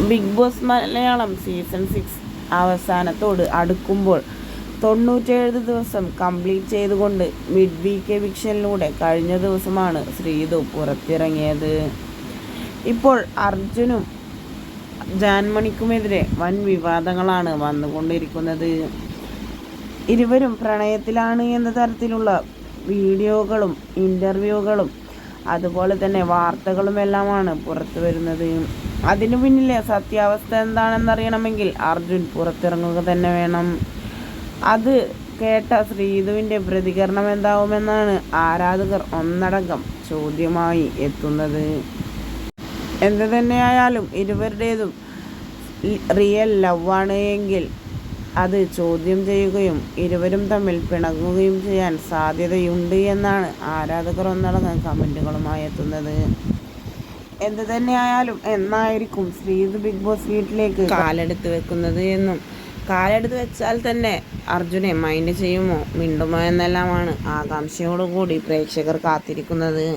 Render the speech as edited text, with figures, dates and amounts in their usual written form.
Big boss Malayalam season 6 അവസാനത്തോട് അടുക്കുമ്പോൾ 97 ദിവസം complete ചെയ്തുകൊണ്ട് മിഡ് വീക്ക് എവിക്ഷനിലൂടെ കഴിഞ്ഞ ദിവസമാണ് ശ്രീതു പുറത്തിറങ്ങിയത്. ഇപ്പോൾ അർജുനും ജാൻമണിക്കുമെതിരെ വൻ വിവാദങ്ങളാണ് വന്നുകൊണ്ടിരിക്കുന്നത്. ഇരുവരും പ്രണയത്തിലാണ് എന്ന തരത്തിലുള്ള വീഡിയോകളും ഇൻ്റർവ്യൂകളും അതുപോലെ തന്നെ വാർത്തകളുമെല്ലാമാണ് പുറത്തു വരുന്നത്. അതിനു പിന്നിലെ സത്യാവസ്ഥ എന്താണെന്നറിയണമെങ്കിൽ അർജുൻ പുറത്തിറങ്ങുക തന്നെ വേണം. അത് കേട്ട ശ്രീതുവിൻ്റെ പ്രതികരണം എന്താവുമെന്നാണ് ആരാധകർ ഒന്നടങ്കം ചോദ്യമായി എത്തുന്നത്. എന്തു തന്നെയായാലും ഇരുവരുടേതും റിയൽ ലവാണ് എങ്കിൽ അത് ചോദ്യം ചെയ്യുകയും ഇരുവരും തമ്മിൽ പിണങ്ങുകയും ചെയ്യാൻ സാധ്യതയുണ്ട് എന്നാണ് ആരാധകർ ഒന്നടങ്കം കമൻറ്റുകളുമായി എത്തുന്നത്. എന്തു തന്നെയായാലും എന്നായിരിക്കും ശ്രീതു ബിഗ് ബോസ് വീട്ടിലേക്ക് കാലെടുത്ത് വെക്കുന്നത് എന്നും കാലെടുത്ത് വെച്ചാൽ തന്നെ അർജുനെ മൈൻഡ് ചെയ്യുമോ മിണ്ടുമോ എന്നെല്ലാമാണ് ആകാംക്ഷയോടുകൂടി പ്രേക്ഷകർ കാത്തിരിക്കുന്നത്.